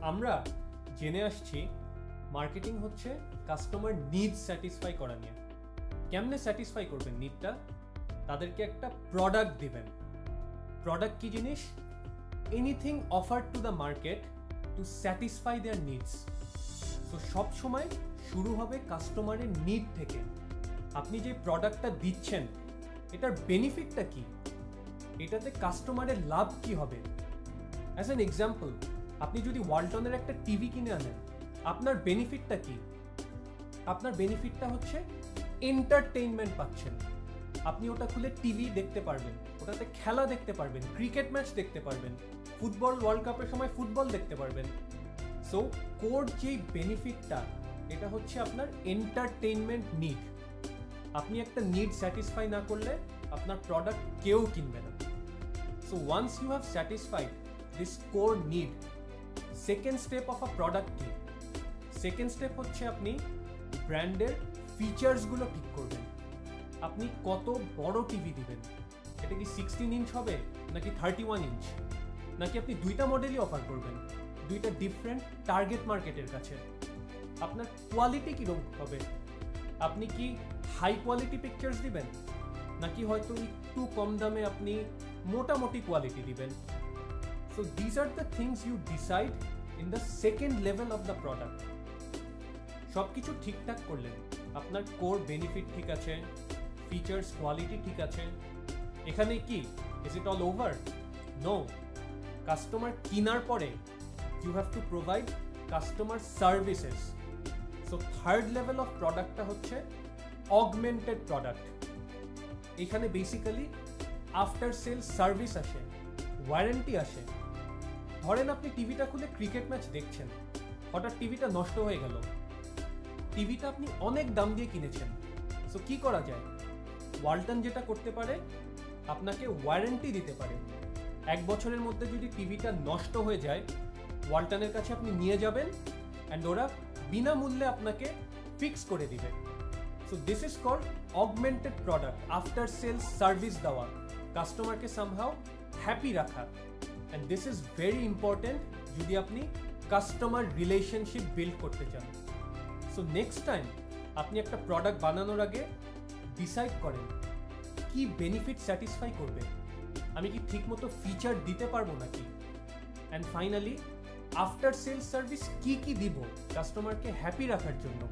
আমরা জেনে আসছি মার্কেটিং হচ্ছে কাস্টমার নিডস স্যাটিসফাই করা নিয়ে। কেমনে স্যাটিসফাই করবেন নিডটা? তাদেরকে একটা প্রোডাক্ট দিবেন। প্রোডাক্ট কি জিনিস? Anything offer to the market to satisfy their needs. So সব সময় শুরু হবে কাস্টমারের নিড থেকে। আপনি যে প্রোডাক্টটা দিচ্ছেন এটার বেনিফিটটা কি, এটাতে কাস্টমারের লাভ কি হবে। অ্যাজ অ্যান এক্সাম্পল, আপনি যদি ওয়ালটনের একটা টিভি কিনে আনেন, আপনার বেনিফিটটা কি? আপনার বেনিফিটটা হচ্ছে এন্টারটেইনমেন্ট পাচ্ছেন। আপনি ওটা খুলে টিভি দেখতে পারবেন, ওটাতে খেলা দেখতে পারবেন, ক্রিকেট ম্যাচ দেখতে পারবেন, ফুটবল ওয়ার্ল্ড কাপের সময় ফুটবল দেখতে পারবেন। সো কোর যেই বেনিফিটটা, এটা হচ্ছে আপনার এন্টারটেইনমেন্ট নিড। আপনি একটা নিড স্যাটিসফাই না করলে আপনার প্রোডাক্ট কেউ কিনবে না। So once you have satisfied this core need, second step of a product কি? সেকেন্ড স্টেপ হচ্ছে আপনি ব্র্যান্ডের ফিচার্সগুলো ঠিক করবেন। আপনি কত বড় টিভি দিবেন, এটা কি 16 ইঞ্চ হবে নাকি 31 ইঞ্চ, নাকি আপনি দুইটা মডেলই অফার করবেন, দুইটা ডিফারেন্ট টার্গেট মার্কেটের কাছে। আপনার কোয়ালিটি কীরকম হবে? আপনি কি হাই কোয়ালিটি পিকচার্স দিবেন, নাকি হয়তো একটু কম দামে আপনি মোটামুটি কোয়ালিটি দিবেন? So these are the things you decide in the second level of the product. সব কিছু ঠিকঠাক করলেন, আপনার কোর বেনিফিট ঠিক আছে, ফিচার্স কোয়ালিটি ঠিক আছে, এখানে কি is it all over? No. Customer কেনার পরে you have to provide customer services. So third level of প্রোডাক্টটা হচ্ছে অগমেন্টেড প্রোডাক্ট। এখানে বেসিক্যালি আফটার সেল সার্ভিস আসে, ওয়ারেন্টি আসে। ধরেন আপনি টিভিটা খুলে ক্রিকেট ম্যাচ দেখছেন, হঠাৎ টিভিটা নষ্ট হয়ে গেল। টিভিটা আপনি অনেক দাম দিয়ে কিনেছেন। সো কি করা যায়? ওয়ালটন যেটা করতে পারে, আপনাকে ওয়ারেন্টি দিতে পারে। 1 বছরের মধ্যে যদি টিভিটা নষ্ট হয়ে যায়, ওয়ালটনের কাছে আপনি নিয়ে যাবেন অ্যান্ড ওরা বিনামূল্যে আপনাকে ফিক্স করে দিবে। So this is called augmented product, after sales service দেওয়া, কাস্টমারকে সামহাও হ্যাপি রাখা। And this is very important যদি আপনি কাস্টমার রিলেশনশিপ বিল্ড করতে চান। সো নেক্সট টাইম আপনি একটা প্রোডাক্ট বানানোর আগে ডিসাইড করেন কি বেনিফিট স্যাটিসফাই করবে, আমি কি ঠিকমতো ফিচার দিতে পারবো নাকি, and finally after sales service কি কি দিব কাস্টমারকে হ্যাপি রাখার জন্য।